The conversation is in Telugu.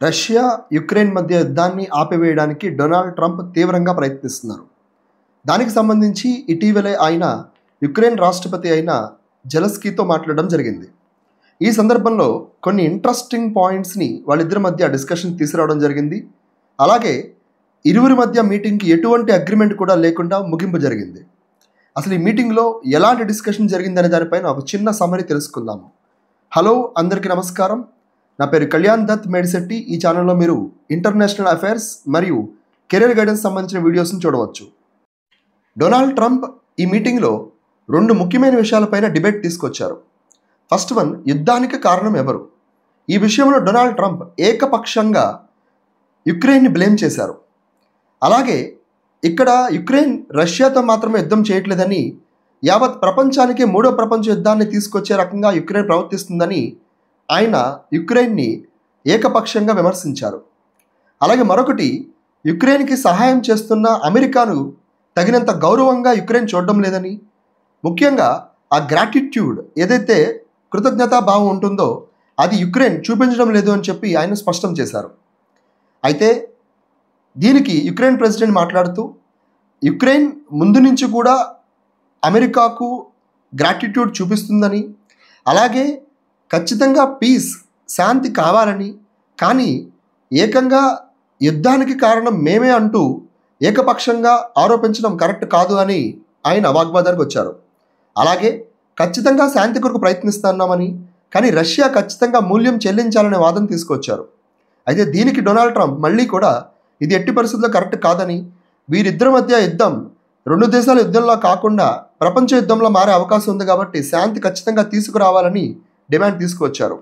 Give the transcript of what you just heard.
రష్యా, యుక్రెయిన్ మధ్య యుద్ధాన్ని ఆపివేయడానికి డొనాల్డ్ ట్రంప్ తీవ్రంగా ప్రయత్నిస్తున్నారు. దానికి సంబంధించి ఇటీవలే ఆయన యుక్రెయిన్ రాష్ట్రపతి అయిన జెలెన్స్కీతో మాట్లాడడం జరిగింది. ఈ సందర్భంలో కొన్ని ఇంట్రెస్టింగ్ పాయింట్స్ని వాళ్ళిద్దరి మధ్య డిస్కషన్ తీసుకురావడం జరిగింది. అలాగే ఇరువురి మధ్య మీటింగ్కి ఎటువంటి అగ్రిమెంట్ కూడా లేకుండా ముగింపు జరిగింది. అసలు ఈ మీటింగ్లో ఎలాంటి డిస్కషన్ జరిగిందనే దానిపైన ఒక చిన్న సమ్మరీ తెలుసుకుందాము. హలో, అందరికీ నమస్కారం. నా పేరు కళ్యాణ్ దత్ మేడిశెట్టి. ఈ ఛానల్లో మీరు ఇంటర్నేషనల్ అఫైర్స్ మరియు కెరీర్ గైడెన్స్ సంబంధించిన వీడియోస్ని చూడవచ్చు. డొనాల్డ్ ట్రంప్ ఈ మీటింగ్లో 2 ముఖ్యమైన విషయాలపైన డిబేట్ తీసుకొచ్చారు. ఫస్ట్ వన్, యుద్ధానికి కారణం ఎవరు? ఈ విషయంలో డొనాల్డ్ ట్రంప్ ఏకపక్షంగా యుక్రెయిన్ని బ్లేమ్ చేశారు. అలాగే ఇక్కడ యుక్రెయిన్ రష్యాతో మాత్రమే యుద్ధం చేయట్లేదని, యావత్ ప్రపంచానికి 3వ ప్రపంచ యుద్ధాన్ని తీసుకొచ్చే రకంగా యుక్రెయిన్ ప్రవర్తిస్తుందని ఆయన యుక్రెయిన్ని ఏకపక్షంగా విమర్శించారు. అలాగే మరొకటి, యుక్రెయిన్కి సహాయం చేస్తున్న అమెరికాను తగినంత గౌరవంగా యుక్రెయిన్ చూడడం లేదని, ముఖ్యంగా ఆ గ్రాటిట్యూడ్ ఏదైతే కృతజ్ఞతాభావం ఉంటుందో అది యుక్రెయిన్ చూపించడం లేదు అని చెప్పి ఆయన స్పష్టం చేశారు. అయితే దీనికి యుక్రెయిన్ ప్రెసిడెంట్ మాట్లాడుతూ, యుక్రెయిన్ ముందు నుంచి కూడా అమెరికాకు గ్రాటిట్యూడ్ చూపిస్తుందని, అలాగే ఖచ్చితంగా పీస్, శాంతి కావాలని, కానీ ఏకంగా యుద్ధానికి కారణం మేమే అంటూ ఏకపక్షంగా ఆరోపించడం కరెక్ట్ కాదు అని ఆయన వాగ్వాదానికి వచ్చారు. అలాగే ఖచ్చితంగా శాంతి కొరకు ప్రయత్నిస్తున్నామని, కానీ రష్యా ఖచ్చితంగా మూల్యం చెల్లించాలనే వాదన తీసుకొచ్చారు. అయితే దీనికి డొనాల్డ్ ట్రంప్ మళ్ళీ కూడా ఇది ఎట్టి పరిస్థితుల్లో కరెక్ట్ కాదని, వీరిద్దరి మధ్య యుద్ధం 2 దేశాల యుద్ధంలో కాకుండా ప్రపంచ యుద్ధంలో మారే అవకాశం ఉంది కాబట్టి శాంతి ఖచ్చితంగా తీసుకురావాలని డిమాండ్ తీసుకువచ్చారు.